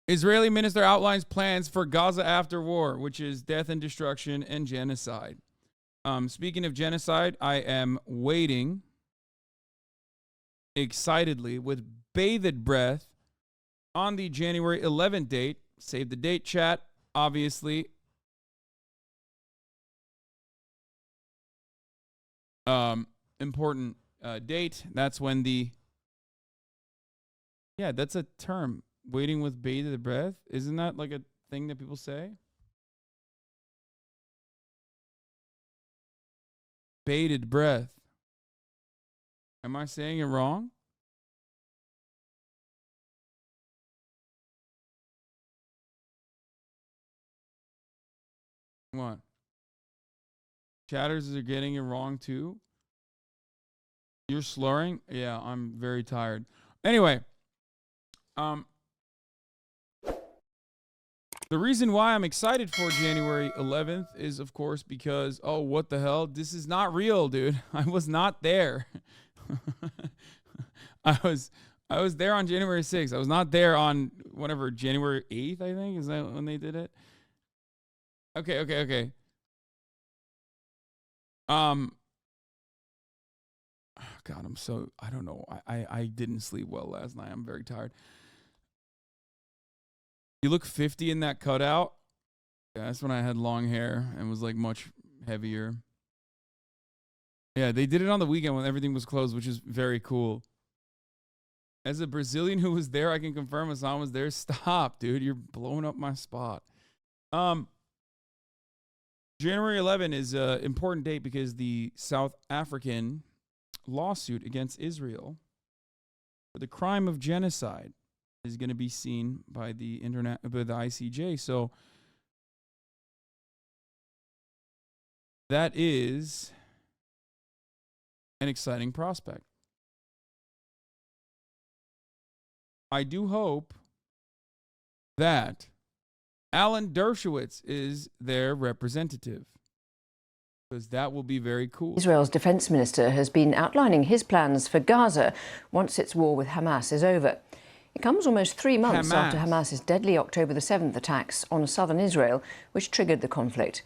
Israeli minister outlines plans for Gaza after war, which is death and destruction and genocide. Speaking of genocide, I am waiting excitedly with bated breath on the January 11th date. Save the date, chat, obviously. Important date. That's when that's a term. Waiting with bated breath. Isn't that like a thing that people say? Bated breath. Am I saying it wrong? What? Chatters are getting it wrong too? You're slurring? Yeah, I'm very tired. Anyway, the reason why I'm excited for January 11th is, of course, because, oh, what the hell? This is not real, dude. I was not there. I was there on January 6th. I was not there on whatever, January 8th, I think. Is that when they did it? Okay. God, I don't know. I didn't sleep well last night. I'm very tired. You look 50 in that cutout. Yeah, that's when I had long hair and was like much heavier. Yeah, they did it on the weekend when everything was closed, which is very cool. As a Brazilian who was there, I can confirm Hasan was there. Stop, dude. You're blowing up my spot. January 11 is an important date because the South African lawsuit against Israel for the crime of genocide is going to be seen by the ICJ. So that is an exciting prospect. I do hope that Alan Dershowitz is their representative, because that will be very cool. Israel's defense minister has been outlining his plans for Gaza once its war with Hamas is over. It comes almost 3 months after Hamas's deadly October the 7th attacks on southern Israel, which triggered the conflict.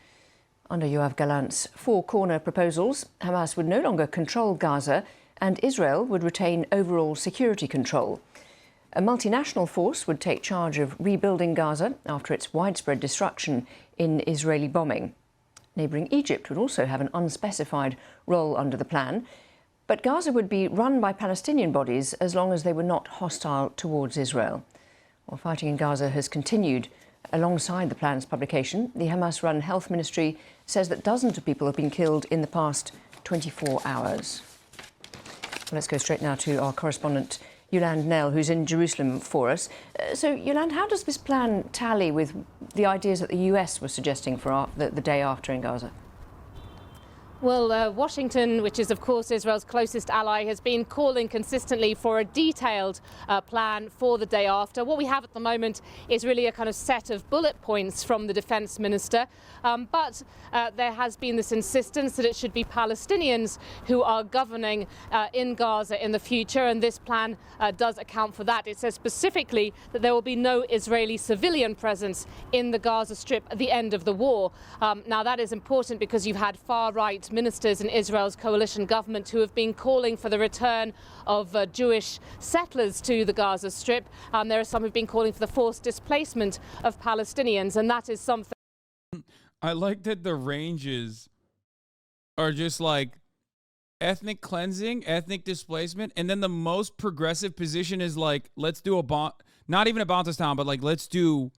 Under Yoav Gallant's four-corner proposals, Hamas would no longer control Gaza and Israel would retain overall security control. A multinational force would take charge of rebuilding Gaza after its widespread destruction in Israeli bombing. Neighbouring Egypt would also have an unspecified role under the plan. But Gaza would be run by Palestinian bodies as long as they were not hostile towards Israel. While fighting in Gaza has continued alongside the plan's publication, the Hamas-run health ministry says that dozens of people have been killed in the past 24 hours. Well, let's go straight now to our correspondent, Yolande Nell, who's in Jerusalem for us. So, Yolande, how does this plan tally with the ideas that the US was suggesting for the day after in Gaza? Well, Washington, which is, of course, Israel's closest ally, has been calling consistently for a detailed plan for the day after. What we have at the moment is really a kind of set of bullet points from the defense minister. But there has been this insistence that it should be Palestinians who are governing in Gaza in the future. And this plan does account for that. It says specifically that there will be no Israeli civilian presence in the Gaza Strip at the end of the war. Now, that is important because you've had far-right ministers in Israel's coalition government who have been calling for the return of Jewish settlers to the Gaza Strip. There are some who've been calling for the forced displacement of Palestinians, and that is something. I like that the ranges are just like ethnic cleansing, ethnic displacement, and then the most progressive position is like, let's do not even a Bantustan, but like, let's do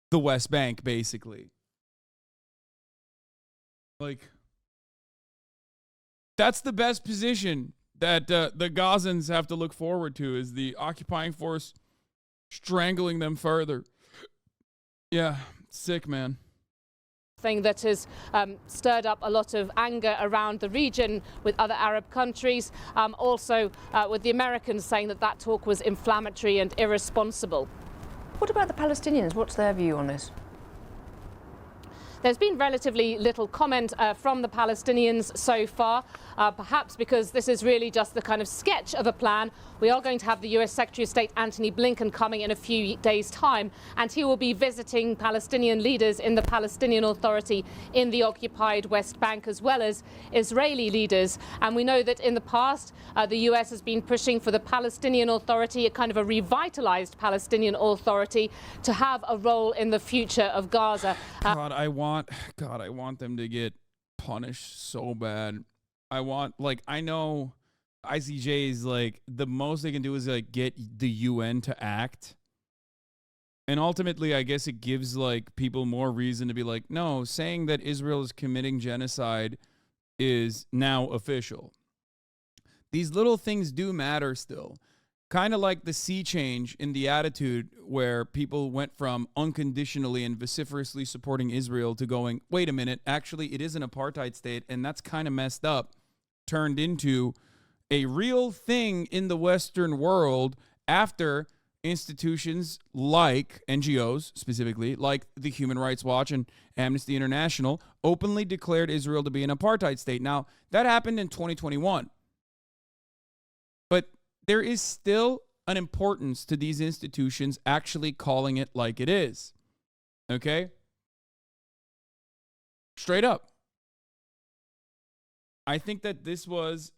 the West Bank, basically. Like, that's the best position that the Gazans have to look forward to, is the occupying force strangling them further. Yeah, sick, man. Thing that has stirred up a lot of anger around the region with other Arab countries, also with the Americans saying that that talk was inflammatory and irresponsible. What about the Palestinians? What's their view on this? There's been relatively little comment from the Palestinians so far, perhaps because this is really just the kind of sketch of a plan. We are going to have the US Secretary of State Antony Blinken coming in a few days' time, and he will be visiting Palestinian leaders in the Palestinian Authority in the occupied West Bank, as well as Israeli leaders. And we know that in the past, the US has been pushing for the Palestinian Authority, a kind of a revitalized Palestinian Authority, to have a role in the future of Gaza. God, I want them to get punished so bad. I know ICJ is like, the most they can do is like get the UN to act. And ultimately, I guess it gives like people more reason to be like, no, saying that Israel is committing genocide is now official. These little things do matter still. Kind of like the sea change in the attitude where people went from unconditionally and vociferously supporting Israel to going, wait a minute, actually it is an apartheid state and that's kind of messed up, turned into a real thing in the Western world after institutions like NGOs, specifically, like the Human Rights Watch and Amnesty International, openly declared Israel to be an apartheid state. Now, that happened in 2021. But there is still an importance to these institutions actually calling it like it is. Okay? Straight up. I think that this was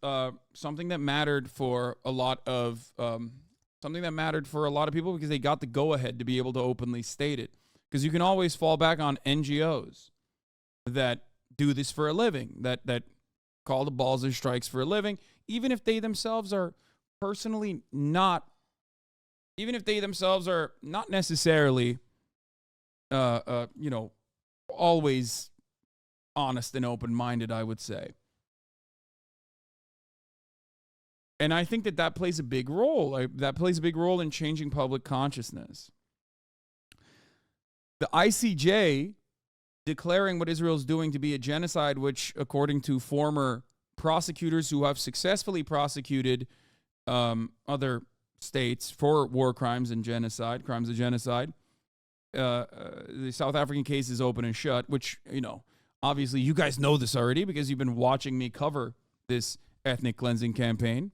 something that mattered for a lot of people because they got the go-ahead to be able to openly state it. Because you can always fall back on NGOs that do this for a living, that call the balls or strikes for a living, even if they themselves are not necessarily, always honest and open-minded, I would say. And I think that plays a big role. That plays a big role in changing public consciousness. The ICJ declaring what Israel is doing to be a genocide, which, according to former prosecutors who have successfully prosecuted other states for war crimes and genocide, crimes of genocide. The South African case is open and shut, which, obviously you guys know this already because you've been watching me cover this ethnic cleansing campaign.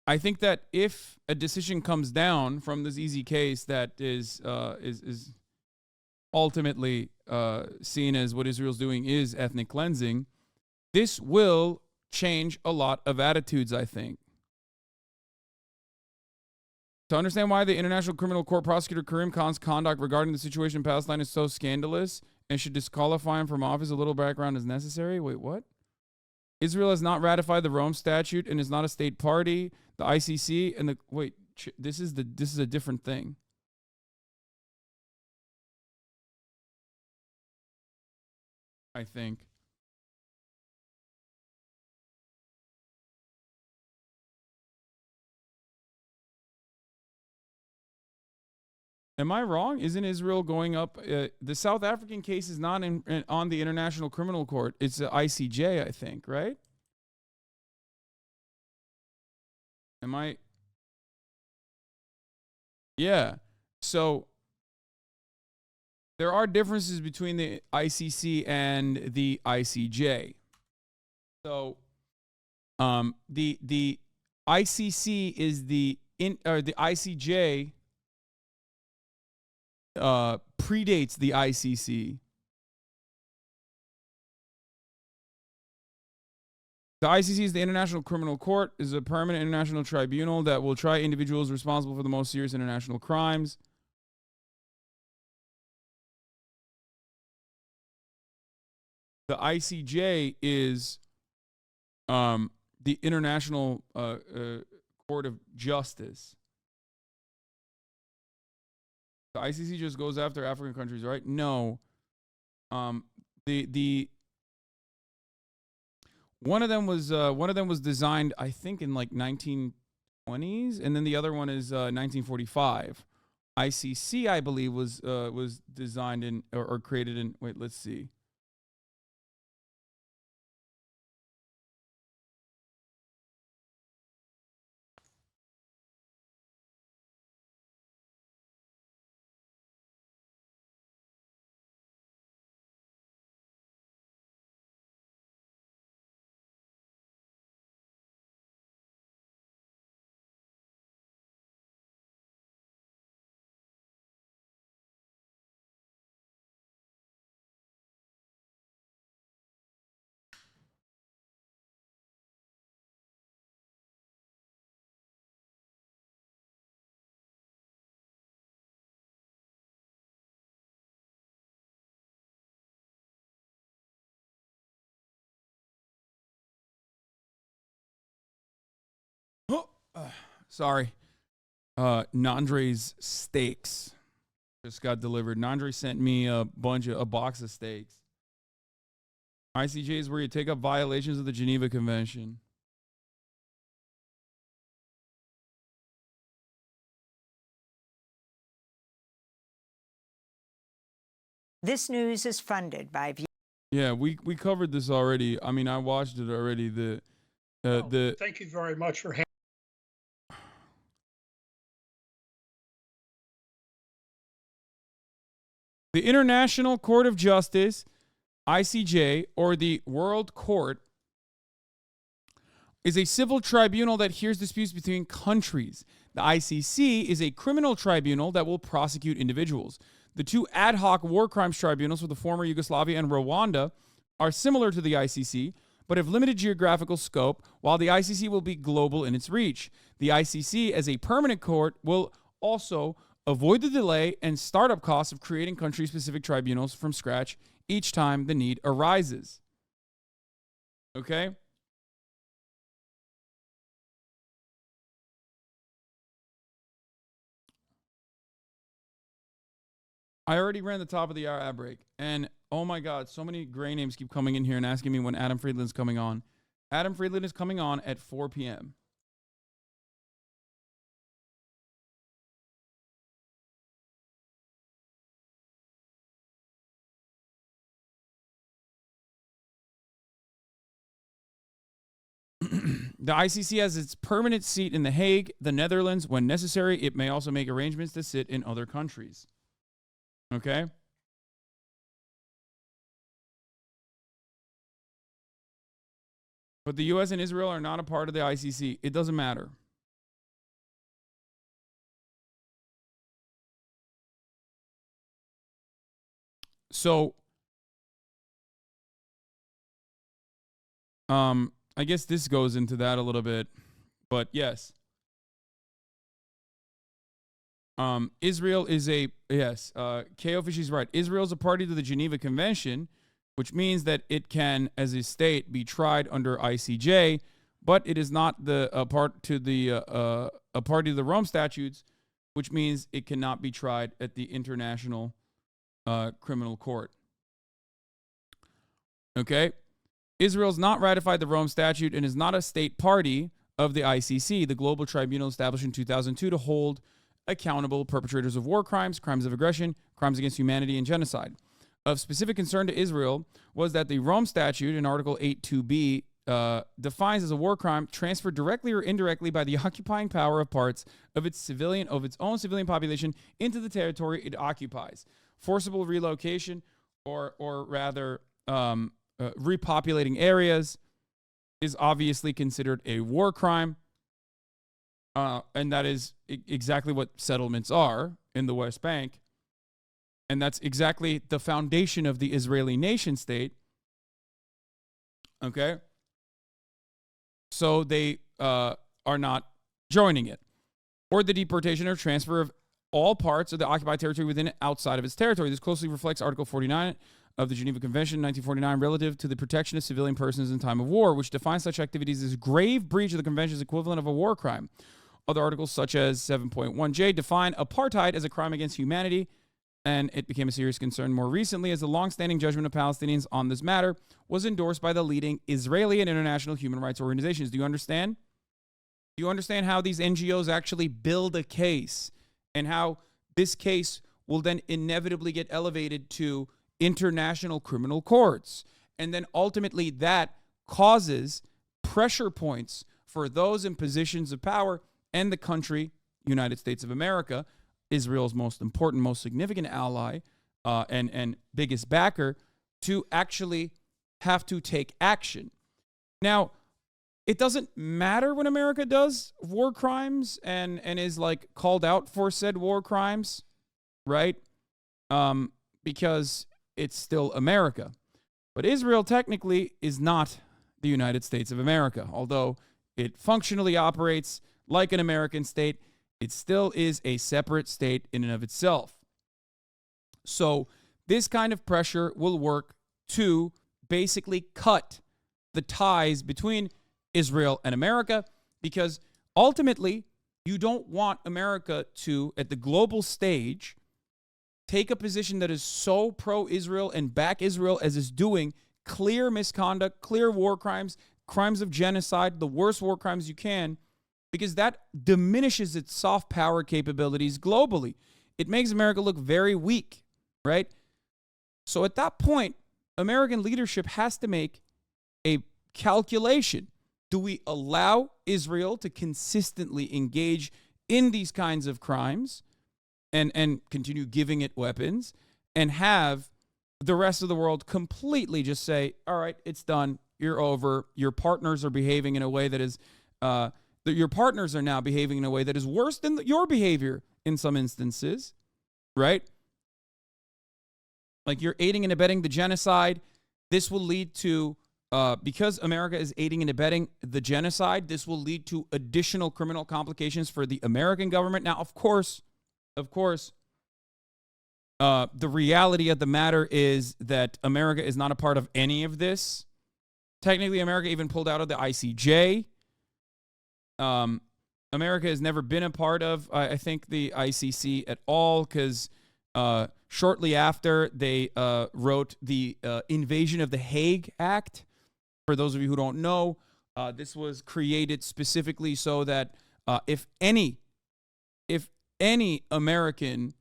I think that if a decision comes down from this easy case that is ultimately seen as what Israel's doing is ethnic cleansing, this will change a lot of attitudes, I think. To understand why the International Criminal Court prosecutor Karim Khan's conduct regarding the situation in Palestine is so scandalous and should disqualify him from office, a little background is necessary. Wait, what? Israel has not ratified the Rome Statute and is not a state party. The ICC and this is a different thing. I think. Am I wrong? Isn't Israel going up? The South African case is not on the International Criminal Court. It's the ICJ, I think, right? Am I? Yeah. So there are differences between the ICC and the ICJ. So the ICC is the ICJ predates the ICC. The ICC is the International Criminal Court, is a permanent international tribunal that will try individuals responsible for the most serious international crimes. The ICJ is the International Court of Justice. The ICC just goes after African countries, right? No. The one of them was designed, I think, in like 1920s, and then the other one is 1945. ICC, I believe, was designed in or created in. Wait, let's see. Sorry. Nandre's steaks just got delivered. Nandre sent me a box of steaks. ICJ is where you take up violations of the Geneva Convention. This news is funded by... Yeah, we covered this already. I mean, I watched it already. Thank you very much for having. The International Court of Justice, ICJ, or the World Court, is a civil tribunal that hears disputes between countries. The ICC is a criminal tribunal that will prosecute individuals. The two ad hoc war crimes tribunals for the former Yugoslavia and Rwanda are similar to the ICC, but have limited geographical scope, while the ICC will be global in its reach. The ICC, as a permanent court, will also avoid the delay and startup costs of creating country-specific tribunals from scratch each time the need arises. Okay? I already ran the top of the hour ad break, and oh my God, so many gray names keep coming in here and asking me when Adam Friedland's coming on. Adam Friedland is coming on at 4 p.m. The ICC has its permanent seat in The Hague, the Netherlands. When necessary, it may also make arrangements to sit in other countries. Okay? But the U.S. and Israel are not a part of the ICC. It doesn't matter. So, I guess this goes into that a little bit, but yes. Israel is KO Fishy's right. Israel is a party to the Geneva Convention, which means that it can, as a state, be tried under ICJ, but it is not a party to the Rome Statutes, which means it cannot be tried at the International Criminal Court. Okay? Israel's not ratified the Rome Statute and is not a state party of the ICC, the global tribunal established in 2002 to hold accountable perpetrators of war crimes, crimes of aggression, crimes against humanity, and genocide. Of specific concern to Israel was that the Rome Statute in Article 8.2b defines as a war crime transferred directly or indirectly by the occupying power of parts of its own civilian population into the territory it occupies. Forcible relocation, or rather repopulating areas, is obviously considered a war crime. And that is exactly what settlements are in the West Bank. And that's exactly the foundation of the Israeli nation state. Okay? So they are not joining it. Or the deportation or transfer of all parts of the occupied territory within and outside of its territory. This closely reflects Article 49 of the Geneva Convention, 1949, relative to the protection of civilian persons in time of war, which defines such activities as grave breach of the Convention's equivalent of a war crime. Other articles, such as 7.1J, define apartheid as a crime against humanity, and it became a serious concern more recently as the long-standing judgment of Palestinians on this matter was endorsed by the leading Israeli and international human rights organizations. Do you understand? Do you understand how these NGOs actually build a case and how this case will then inevitably get elevated to international criminal courts? And then ultimately that causes pressure points for those in positions of power and the country, United States of America, Israel's most important, most significant ally and biggest backer, to actually have to take action. Now, it doesn't matter when America does war crimes and is like called out for said war crimes, right? Because it's still America. But Israel technically is not the United States of America. Although it functionally operates like an American state, it still is a separate state in and of itself. So this kind of pressure will work to basically cut the ties between Israel and America, because Ultimately, you don't want America to, at the global stage, take a position that is so pro-Israel and back Israel as is doing, clear misconduct, clear war crimes, crimes of genocide, the worst war crimes you can, because that diminishes its soft power capabilities globally. It makes America look very weak, right? So at that point, American leadership has to make a calculation. Do we allow Israel to consistently engage in these kinds of crimes and continue giving it weapons and have the rest of the world completely just say, all right, it's done. You're over. Your partners are behaving in a way that is, your partners are now behaving in a way that is worse than your behavior in some instances, right? Like you're aiding and abetting the genocide. This will lead to, because America is aiding and abetting the genocide, this will lead to additional criminal complications for the American government. Now, of course, the reality of the matter is that America is not a part of any of this. Technically, America even pulled out of the ICJ. America has never been a part of, I think, the ICC at all, because shortly after they wrote the Invasion of the Hague Act. For those of you who don't know, this was created specifically so that if any American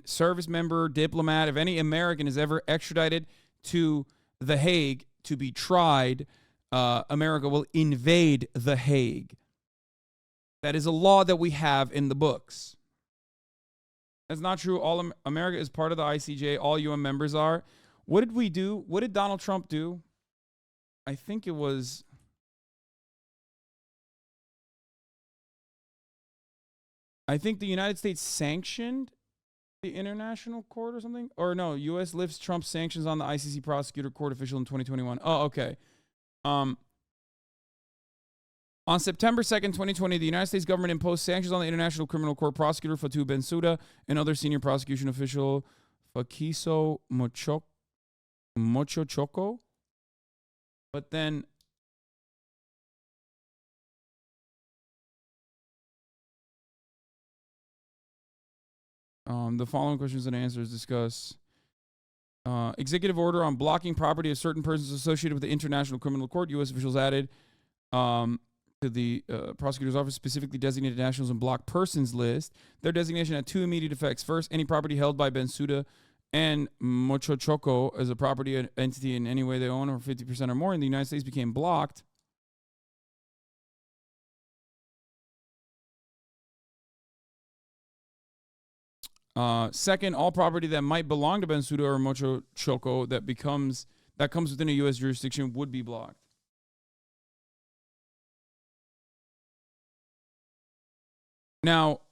service member, diplomat, if any American is ever extradited to The Hague to be tried, America will invade The Hague. That is a law that we have in the books. That's not true. All America is part of the ICJ. All UN members are. What did we do? What did Donald Trump do? I think it was... I think the United States sanctioned the International Court or something. Or no, U.S. lifts Trump's sanctions on the ICC prosecutor court official in 2021. Oh, okay. On September 2nd, 2020, the United States government imposed sanctions on the International Criminal Court prosecutor Fatou Bensouda and other senior prosecution official Fakiso Mochochoko. But then the following questions and answers discuss executive order on blocking property of certain persons associated with the International Criminal Court. U.S. officials added to the prosecutor's office specifically designated nationals and blocked persons list. Their designation had two immediate effects. First, any property held by Bensouda and Mochochoko as a property entity in any way they own or 50% or more in the United States became blocked. Second, all property that might belong to Bensouda or Mochochoko that comes within a U.S. jurisdiction would be blocked. Now,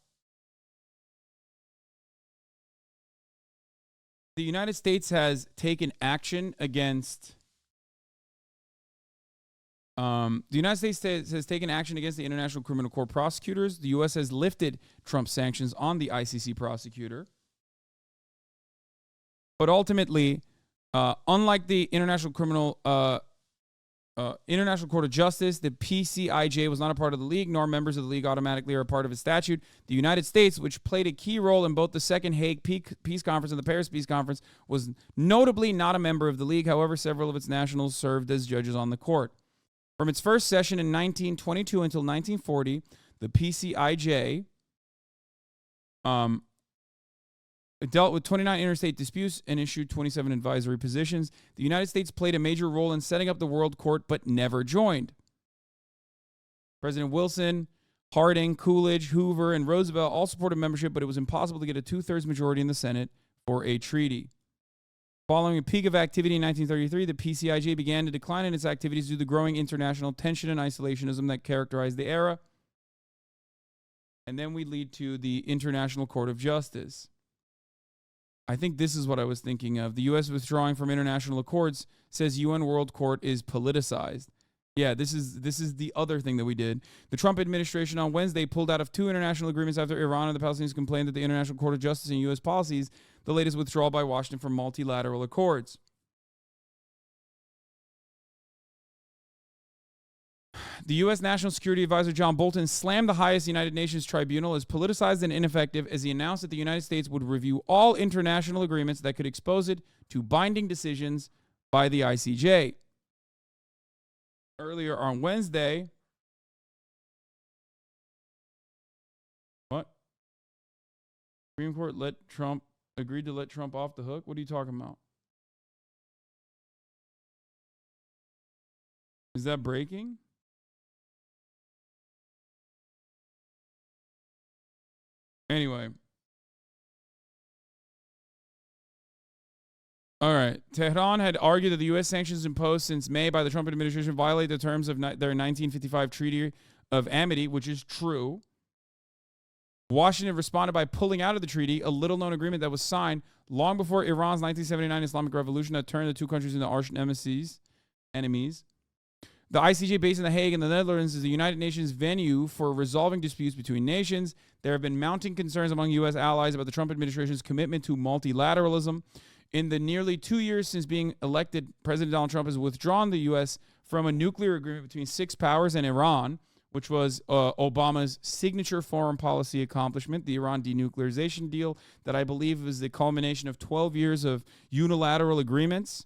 the United States has taken action against the International Criminal Court prosecutors. The U.S. has lifted Trump's sanctions on the ICC prosecutor. But ultimately, unlike the International Court of Justice, the PCIJ was not a part of the league, nor members of the league automatically are a part of its statute. The United States, which played a key role in both the Second Hague Peace Conference and the Paris Peace Conference, was notably not a member of the league. However, several of its nationals served as judges on the court. From its first session in 1922 until 1940, the PCIJ dealt with 29 interstate disputes and issued 27 advisory positions. The United States played a major role in setting up the World Court, but never joined. President Wilson, Harding, Coolidge, Hoover, and Roosevelt all supported membership, but it was impossible to get a two-thirds majority in the Senate for a treaty. Following a peak of activity in 1933, the PCIJ began to decline in its activities due to the growing international tension and isolationism that characterized the era. And then we lead to the International Court of Justice. I think this is what I was thinking of. The U.S. withdrawing from international accords says UN World Court is politicized. Yeah, this is the other thing that we did. The Trump administration on Wednesday pulled out of two international agreements after Iran and the Palestinians complained that the International Court of Justice and U.S. policies, the latest withdrawal by Washington from multilateral accords. The U.S. National Security Advisor John Bolton slammed the highest United Nations tribunal as politicized and ineffective as he announced that the United States would review all international agreements that could expose it to binding decisions by the ICJ. Earlier on Wednesday, Supreme Court agreed to let Trump off the hook? What are you talking about? Is that breaking? Anyway. All right. Tehran had argued that the U.S. sanctions imposed since May by the Trump administration violate the terms of their 1955 Treaty of Amity, which is true. Washington responded by pulling out of the treaty, a little-known agreement that was signed long before Iran's 1979 Islamic Revolution that turned the two countries into arch enemies. The ICJ, based in The Hague in the Netherlands, is the United Nations venue for resolving disputes between nations. There have been mounting concerns among U.S. allies about the Trump administration's commitment to multilateralism. In the nearly 2 years since being elected, President Donald Trump has withdrawn the U.S. from a nuclear agreement between 6 powers and Iran, which was Obama's signature foreign policy accomplishment, the Iran denuclearization deal that I believe is the culmination of 12 years of unilateral agreements.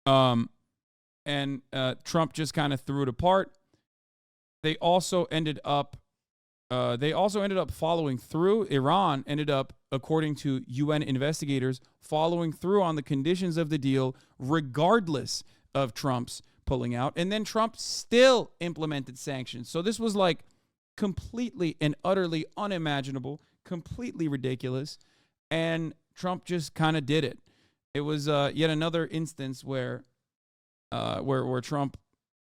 And Trump just kind of threw it apart. They also ended up following through. Iran ended up, according to UN investigators, following through on the conditions of the deal, regardless of Trump's pulling out. And then Trump still implemented sanctions. So this was like completely and utterly unimaginable, completely ridiculous. And Trump just kind of did it. It was yet another instance where Trump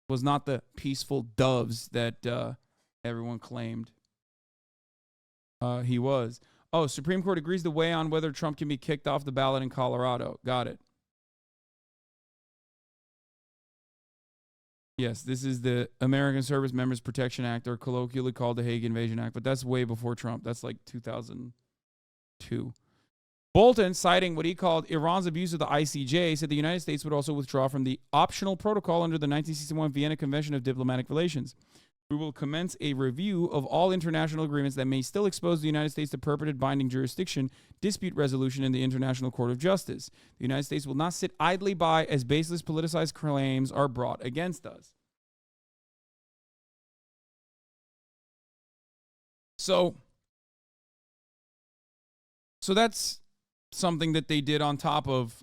was not the peaceful doves that everyone claimed he was. Oh, Supreme Court agrees to weigh on whether Trump can be kicked off the ballot in Colorado. Got it. Yes, this is the American Service Members Protection Act, or colloquially called the Hague Invasion Act, but that's way before Trump. That's like 2002. Bolton, citing what he called Iran's abuse of the ICJ, said the United States would also withdraw from the optional protocol under the 1961 Vienna Convention of Diplomatic Relations. We will commence a review of all international agreements that may still expose the United States to perpetual binding jurisdiction, dispute resolution in the International Court of Justice. The United States will not sit idly by as baseless politicized claims are brought against us. So that's something that they did on top of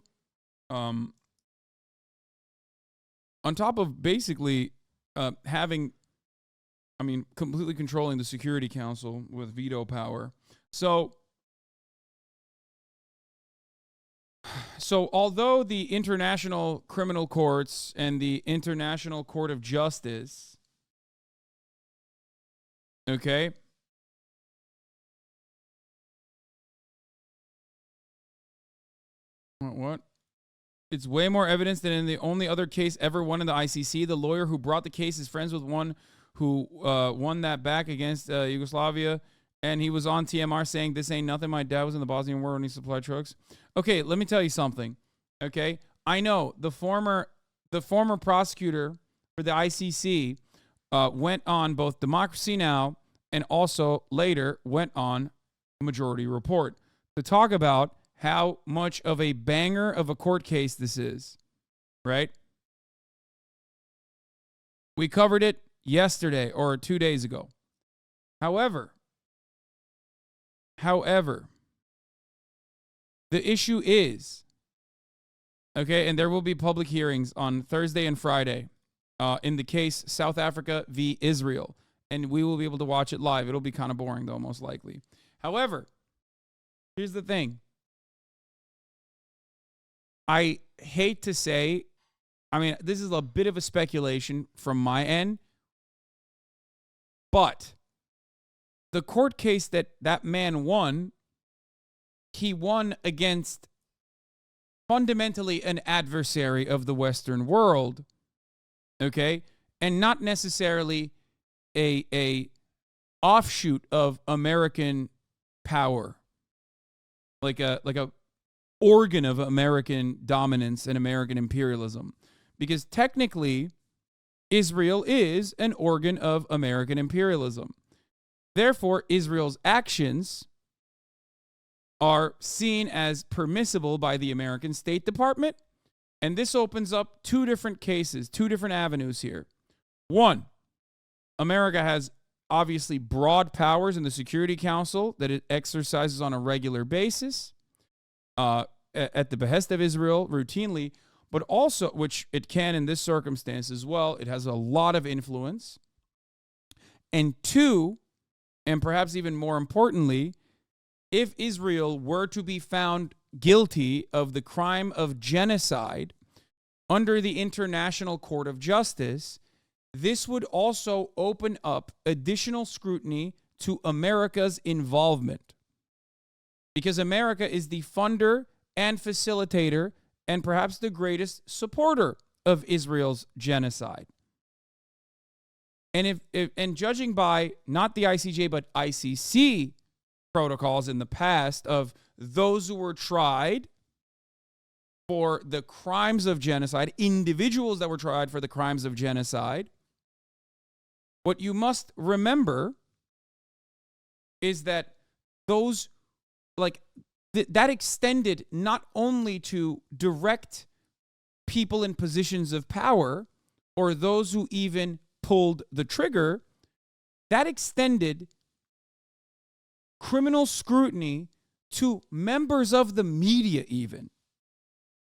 basically completely controlling the Security Council with veto power. So although the International Criminal Courts and the International Court of Justice, okay, what? It's way more evidence than in the only other case ever won in the ICC. The lawyer who brought the case is friends with one who won that back against Yugoslavia, and he was on TMR saying, "This ain't nothing. My dad was in the Bosnian War when he supplied trucks." Okay, let me tell you something. Okay, I know the former prosecutor for the ICC went on both Democracy Now! And also later went on Majority Report to talk about how much of a banger of a court case this is, right? We covered it yesterday or 2 days ago. However, the issue is, okay, and there will be public hearings on Thursday and Friday in the case South Africa v. Israel, and we will be able to watch it live. It'll be kind of boring, though, most likely. However, here's the thing. I hate to say, this is a bit of a speculation from my end, but the court case that man won, he won against fundamentally an adversary of the Western world, okay, and not necessarily a offshoot of American power, like a organ of American dominance and American imperialism. Because technically, Israel is an organ of American imperialism. Therefore, Israel's actions are seen as permissible by the American State Department. And this opens up two different cases, two different avenues here. One, America has obviously broad powers in the Security Council that it exercises on a regular basis at the behest of Israel routinely, but also, which it can in this circumstance as well, it has a lot of influence. And two, and perhaps even more importantly, if Israel were to be found guilty of the crime of genocide under the International Court of Justice, this would also open up additional scrutiny to America's involvement. Because America is the funder and facilitator and perhaps the greatest supporter of Israel's genocide. And if judging by not the ICJ but ICC protocols in the past of those who were tried for the crimes of genocide, individuals that were tried for the crimes of genocide, what you must remember is that those, that extended not only to direct people in positions of power or those who even pulled the trigger, that extended criminal scrutiny to members of the media even,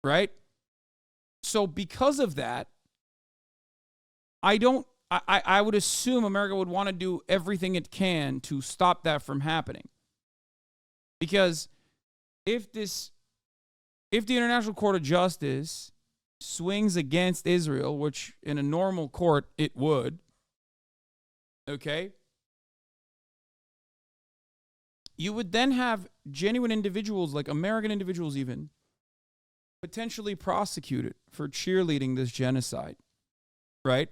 right? So because of that, I would assume America would want to do everything it can to stop that from happening. Because if the International Court of Justice swings against Israel, which in a normal court it would, okay, you would then have genuine individuals, like American individuals even, potentially prosecuted for cheerleading this genocide, right?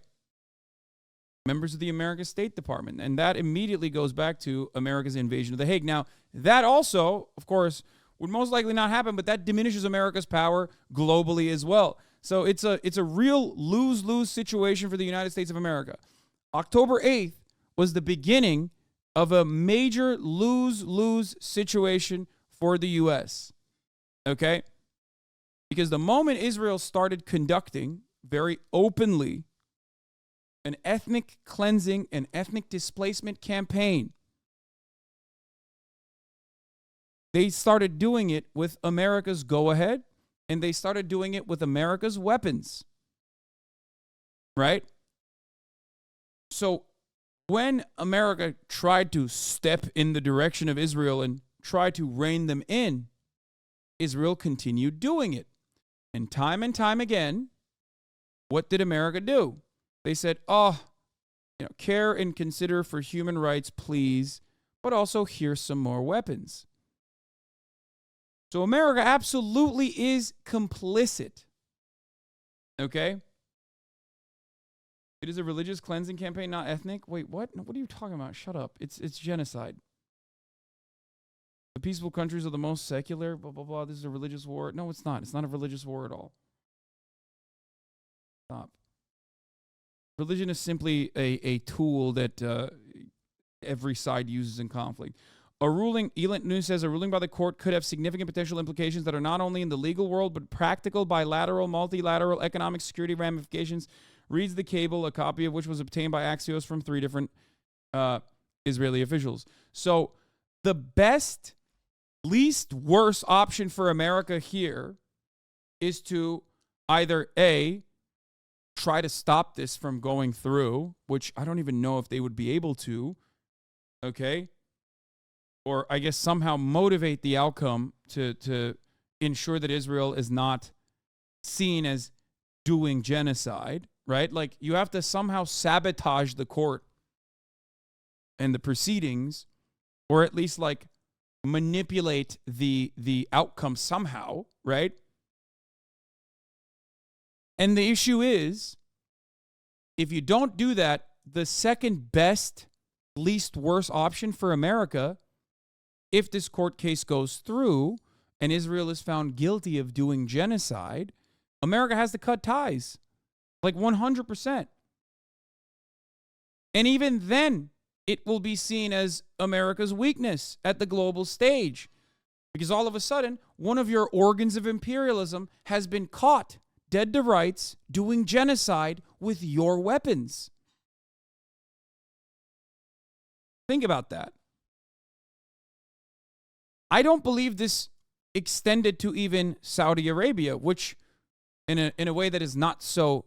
Members of the American State Department. And that immediately goes back to America's invasion of The Hague. Now, that also, of course, would most likely not happen, but that diminishes America's power globally as well. So it's a real lose-lose situation for the United States of America. October 8th was the beginning of a major lose-lose situation for the U.S., okay? Because the moment Israel started conducting very openly an ethnic cleansing and ethnic displacement campaign, they started doing it with America's go-ahead, and they started doing it with America's weapons, right? So when America tried to step in the direction of Israel and try to rein them in, Israel continued doing it. And time again, what did America do? They said, care and consider for human rights, please, but also here's some more weapons. So America absolutely is complicit, okay? It is a religious cleansing campaign, not ethnic. Wait, what? What are you talking about? Shut up. It's genocide. The peaceful countries are the most secular, blah, blah, blah. This is a religious war. No, it's not. It's not a religious war at all. Stop. Religion is simply a tool that every side uses in conflict. A ruling, Elent News says, a ruling by the court could have significant potential implications that are not only in the legal world, but practical, bilateral, multilateral, economic security ramifications. Reads the cable, a copy of which was obtained by Axios from 3 different Israeli officials. So the best, least worst option for America here is to either A, try to stop this from going through, which I don't even know if they would be able to, okay? Or I guess somehow motivate the outcome to ensure that Israel is not seen as doing genocide, right? Like, you have to somehow sabotage the court and the proceedings, or at least like manipulate the outcome somehow, right? And the issue is, if you don't do that, the second best, least worst option for America, if this court case goes through and Israel is found guilty of doing genocide, America has to cut ties, like 100%. And even then, it will be seen as America's weakness at the global stage. Because all of a sudden, one of your organs of imperialism has been caught dead to rights doing genocide with your weapons. Think about that. I don't believe this extended to even Saudi Arabia, which in a way that is not so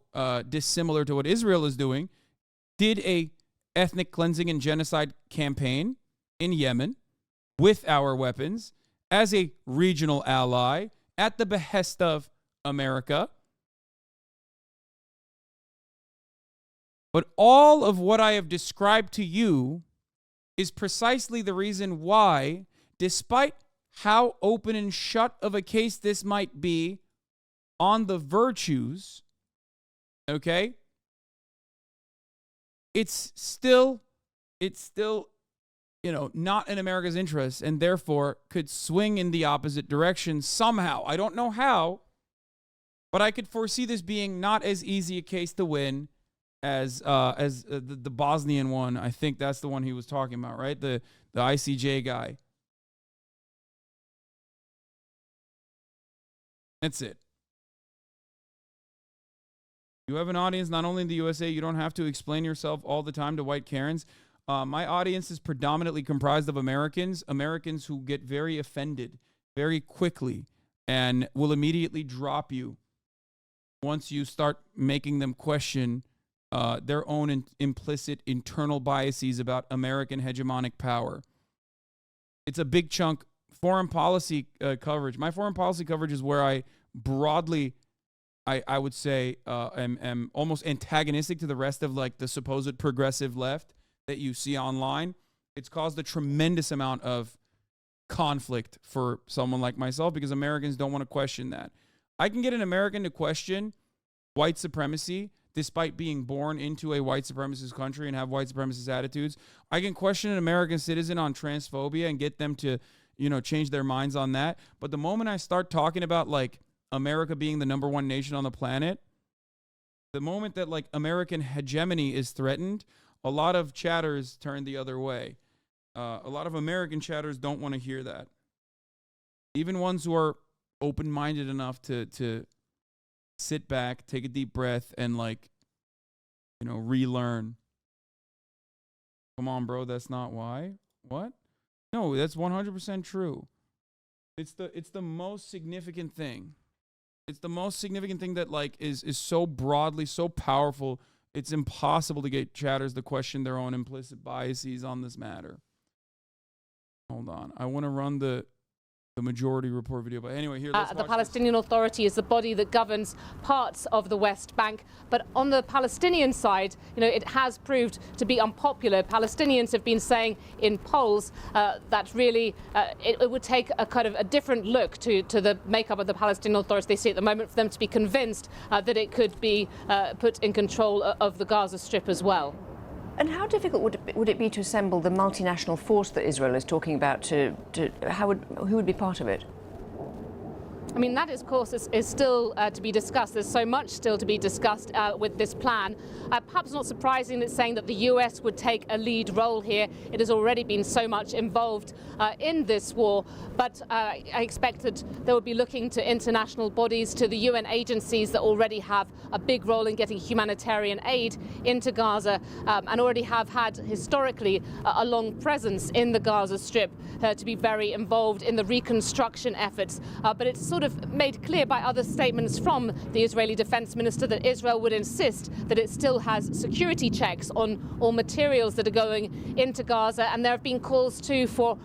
dissimilar to what Israel is doing, did a ethnic cleansing and genocide campaign in Yemen with our weapons as a regional ally at the behest of America. But all of what I have described to you is precisely the reason why, despite how open and shut of a case this might be on the virtues, okay, it's still, not in America's interest, and therefore could swing in the opposite direction somehow. I don't know how, but I could foresee this being not as easy a case to win as the Bosnian one. I think that's the one he was talking about, right? The ICJ guy. That's it. You have an audience not only in the USA. You don't have to explain yourself all the time to white Karens. My audience is predominantly comprised of Americans who get very offended very quickly and will immediately drop you once you start making them question their own implicit internal biases about American hegemonic power. It's a big chunk. Foreign policy coverage. My foreign policy coverage is where I broadly, I would say, am almost antagonistic to the rest of like the supposed progressive left that you see online. It's caused a tremendous amount of conflict for someone like myself because Americans don't want to question that. I can get an American to question white supremacy despite being born into a white supremacist country and have white supremacist attitudes. I can question an American citizen on transphobia and get them to, change their minds on that. But the moment I start talking about like America being the number one nation on the planet, the moment that like American hegemony is threatened, a lot of chatters turn the other way. A lot of American chatters don't want to hear that. Even ones who are open-minded enough to sit back, take a deep breath, and like, relearn. Come on, bro, that's not why. What? No, that's 100% true. It's the most significant thing. It's the most significant thing that like is so broadly, so powerful. It's impossible to get chatters to question their own implicit biases on this matter. Hold on. I want to run the majority report video. But anyway, here, let's watch the Palestinian Authority is the body that governs parts of the West Bank. But on the Palestinian side, it has proved to be unpopular. Palestinians have been saying in polls that really it would take a kind of a different look to the makeup of the Palestinian Authority they see at the moment for them to be convinced that it could be put in control of the Gaza Strip as well. And how difficult would it be to assemble the multinational force that Israel is talking about? Who would be part of it? I mean, that, of course, is still to be discussed. There's so much still to be discussed with this plan. Perhaps not surprising it's saying that the US would take a lead role here. It has already been so much involved in this war. But I expect that they would be looking to international bodies, to the UN agencies that already have a big role in getting humanitarian aid into Gaza and already have had historically a long presence in the Gaza Strip to be very involved in the reconstruction efforts. But it's sort of made clear by other statements from the Israeli defense minister that Israel would insist that it still has security checks on all materials that are going into Gaza, and there have been calls too for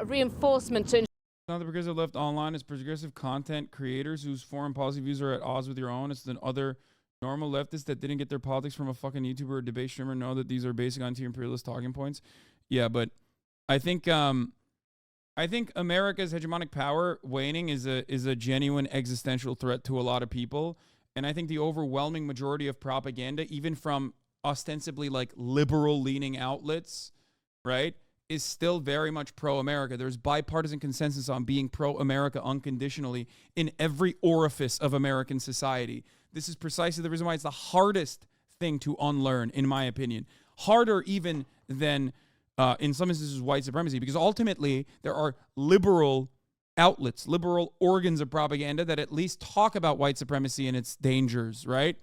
reinforcement to not the progressive left online. It's progressive content creators whose foreign policy views are at odds with your own. It's the other normal leftists that didn't get their politics from a fucking YouTuber or debate streamer know that these are basic anti-imperialist talking points. Yeah, but I think America's hegemonic power waning is a genuine existential threat to a lot of people. And I think the overwhelming majority of propaganda, even from ostensibly like liberal leaning outlets, right, is still very much pro-America. There's bipartisan consensus on being pro-America unconditionally in every orifice of American society. This is precisely the reason why it's the hardest thing to unlearn, in my opinion. harder even than, in some instances, white supremacy, because ultimately there are liberal outlets, liberal organs of propaganda that at least talk about white supremacy and its dangers, right?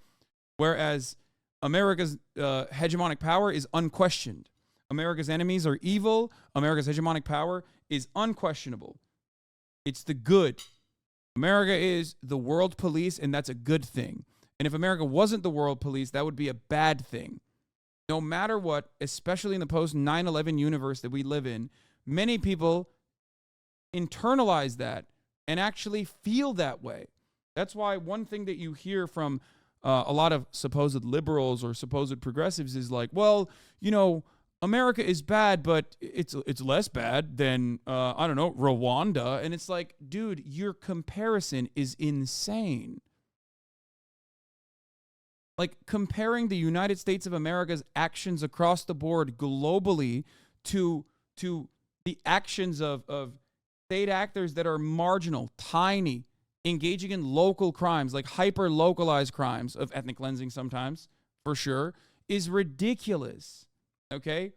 Whereas America's hegemonic power is unquestioned. America's enemies are evil. America's hegemonic power is unquestionable. It's the good. America is the world police, and that's a good thing. And if America wasn't the world police, that would be a bad thing. No matter what, especially in the post 9/11 universe that we live in, many people internalize that and actually feel that way. That's why one thing that you hear from a lot of supposed liberals or supposed progressives is like, well, you know, America is bad, but it's less bad than, I don't know, Rwanda. And it's like, dude, your comparison is insane. Like, comparing the United States of America's actions across the board globally to the actions of state actors that are marginal, tiny, engaging in local crimes, like hyper-localized crimes of ethnic cleansing sometimes, for sure, is ridiculous. Okay?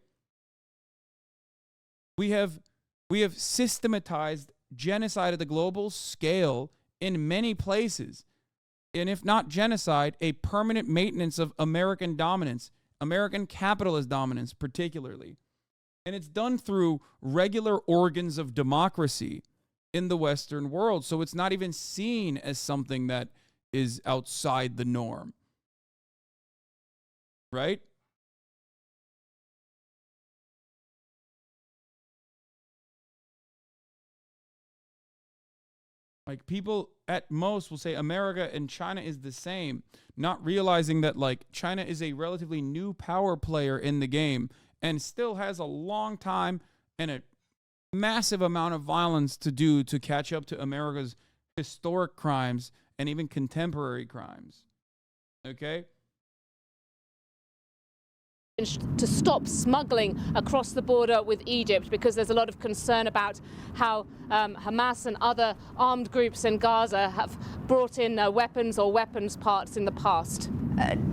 We have systematized genocide at the global scale in many places. And if not genocide, a permanent maintenance of American dominance, American capitalist dominance particularly. And it's done through regular organs of democracy in the Western world. So it's not even seen as something that is outside the norm. Right? Like, people at most will say America and China is the same, not realizing that, like, China is a relatively new power player in the game and still has a long time and a massive amount of violence to do to catch up to America's historic crimes and even contemporary crimes. Okay? To stop smuggling across the border with Egypt, because there's a lot of concern about how Hamas and other armed groups in Gaza have brought in weapons or weapons parts in the past.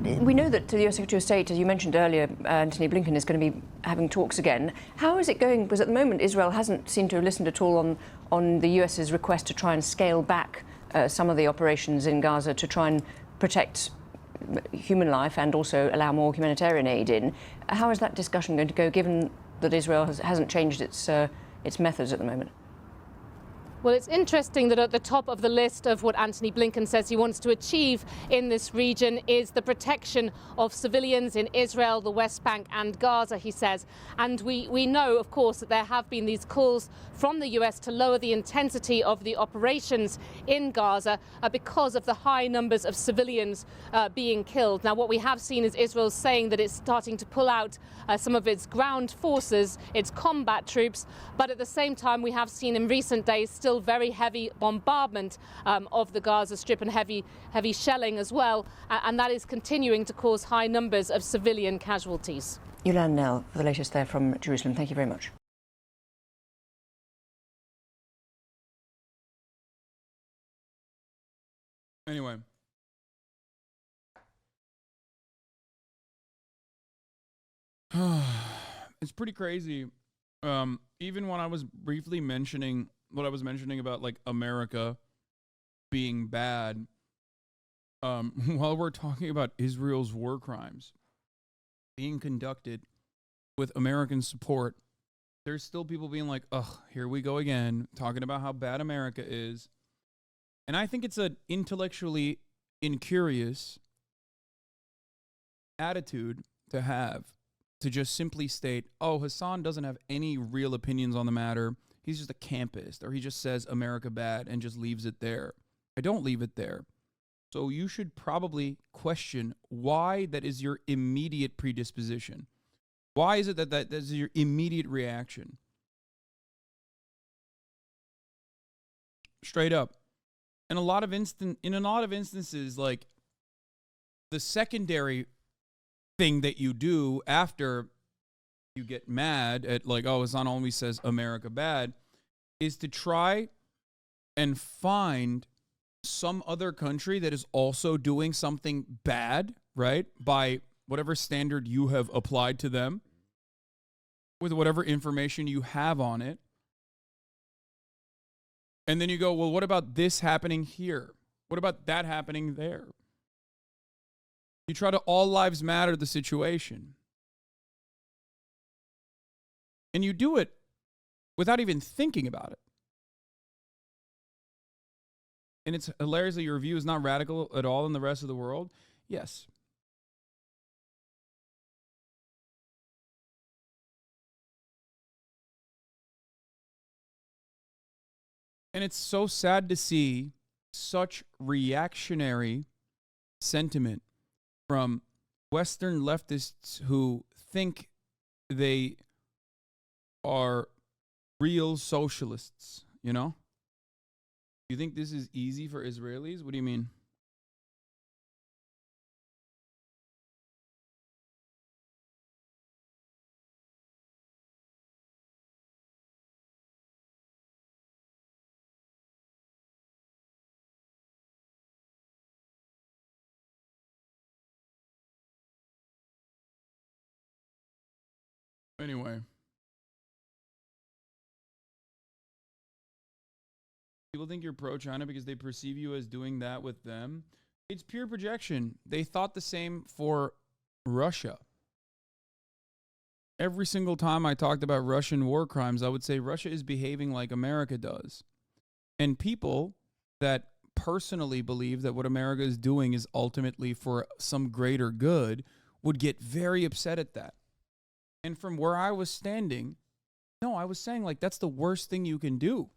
We know that the US Secretary of State, as you mentioned earlier, Antony Blinken, is going to be having talks again. How is it going? Because at the moment, Israel hasn't seemed to have listened at all on the US's request to try and scale back some of the operations in Gaza to try and protect human life and also allow more humanitarian aid in. How is that discussion going to go, given that Israel hasn't changed its methods at the moment? Well, it's interesting that at the top of the list of what Antony Blinken says he wants to achieve in this region is the protection of civilians in Israel, the West Bank and Gaza, he says. And we know, of course, that there have been these calls from the US to lower the intensity of the operations in Gaza because of the high numbers of civilians being killed. Now, what we have seen is Israel saying that it's starting to pull out some of its ground forces, its combat troops, but at the same time we have seen in recent days still very heavy bombardment of the Gaza Strip and heavy shelling as well, and that is continuing to cause high numbers of civilian casualties. Yulan Nell for the latest there from Jerusalem. Thank you very much. Anyway. It's pretty crazy. Even when I was briefly mentioning what I was mentioning about, like, America being bad, while we're talking about Israel's war crimes being conducted with American support, there's still people being like, ugh, here we go again, talking about how bad America is. And I think it's an intellectually incurious attitude to have, to just simply state, oh, Hasan doesn't have any real opinions on the matter. He's just a campist, or he just says America bad and just leaves it there. I don't leave it there. So you should probably question why that is your immediate predisposition. Why is it that is your immediate reaction? Straight up. In a lot of instances, like, the secondary thing that you do after you get mad at, like, oh, Hasan always says America bad, is to try and find some other country that is also doing something bad, right? By whatever standard you have applied to them, with whatever information you have on it. And then you go, well, what about this happening here? What about that happening there? You try to all lives matter the situation. And you do it without even thinking about it. And it's hilarious that your view is not radical at all in the rest of the world. Yes. And it's so sad to see such reactionary sentiment from Western leftists who think they are real socialists, you know? You think this is easy for Israelis? What do you mean? Anyway. People think you're pro-China because they perceive you as doing that with them. It's pure projection. They thought the same for Russia. Every single time I talked about Russian war crimes, I would say Russia is behaving like America does. And people that personally believe that what America is doing is ultimately for some greater good would get very upset at that. And from where I was standing, no, I was saying, like, that's the worst thing you can do.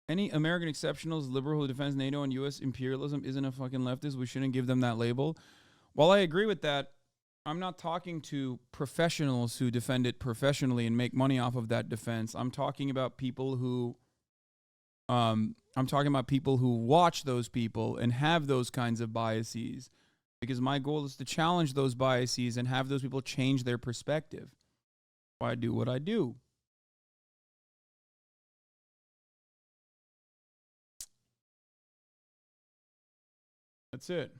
Any American exceptionals, liberal who defends NATO and U.S. imperialism isn't a fucking leftist. We shouldn't give them that label. While I agree with that, I'm not talking to professionals who defend it professionally and make money off of that defense. I'm talking about people who watch those people and have those kinds of biases, because my goal is to challenge those biases and have those people change their perspective. Why I do what I do. That's it.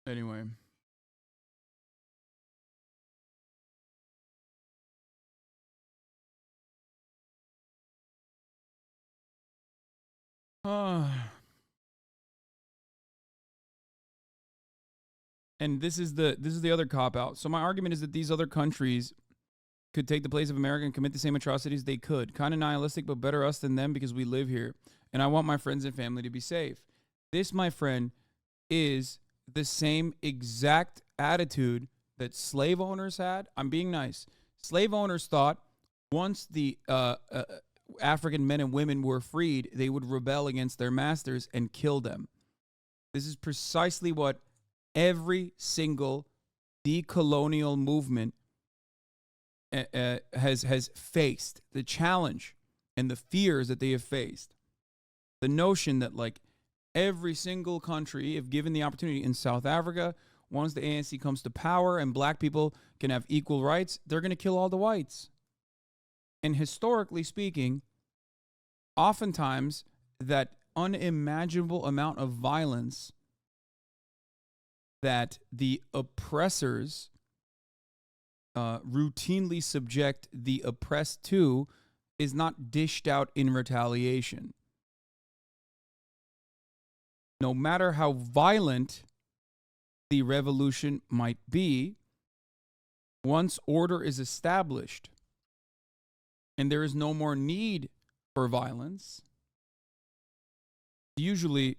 Anyway. And this is the other cop out. So my argument is that these other countries could take the place of America and commit the same atrocities. They could. Kind of nihilistic, but better us than them because we live here. And I want my friends and family to be safe. This, my friend, is the same exact attitude that slave owners had. I'm being nice. Slave owners thought once the African men and women were freed, they would rebel against their masters and kill them. This is precisely what every single decolonial movement has faced. The challenge and the fears that they have faced. The notion that, like, every single country, if given the opportunity, in South Africa, once the ANC comes to power and black people can have equal rights, they're going to kill all the whites. And historically speaking, oftentimes that unimaginable amount of violence that the oppressors routinely subject the oppressed to is not dished out in retaliation. No matter how violent the revolution might be, once order is established and there is no more need for violence, usually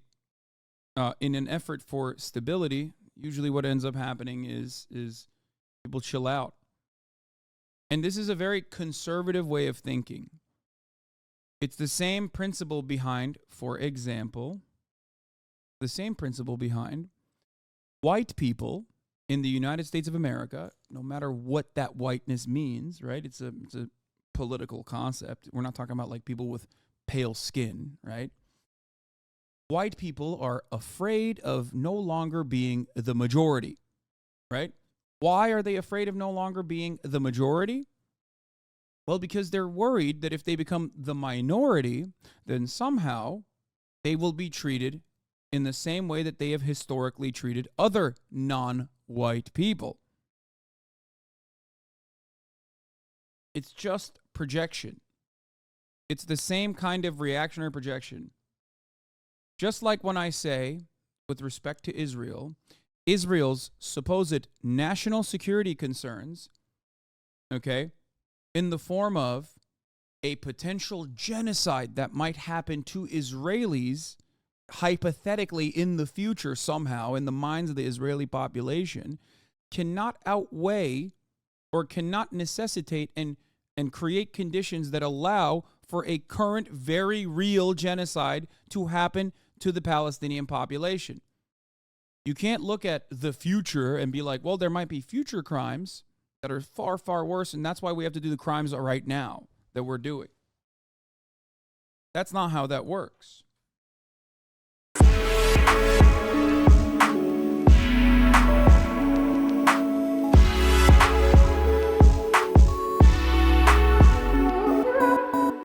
in an effort for stability, usually what ends up happening is people chill out. And this is a very conservative way of thinking. It's the same principle behind, for example, white people in the United States of America, no matter what that whiteness means, right? It's a political concept. We're not talking about like people with pale skin, right? white people are afraid of no longer being the majority, right? Why are they afraid of no longer being the majority? Well, because they're worried that if they become the minority, then somehow they will be treated in the same way that they have historically treated other non-white people. It's just projection. It's the same kind of reactionary projection. Just like when I say, with respect to Israel, Israel's supposed national security concerns, okay, in the form of a potential genocide that might happen to Israelis, hypothetically in the future somehow, in the minds of the Israeli population, cannot outweigh or cannot necessitate and create conditions that allow for a current, very real genocide to happen to the Palestinian population. You can't look at the future and be like, well, there might be future crimes that are far, far worse, and that's why we have to do the crimes right now that we're doing. That's not how that works.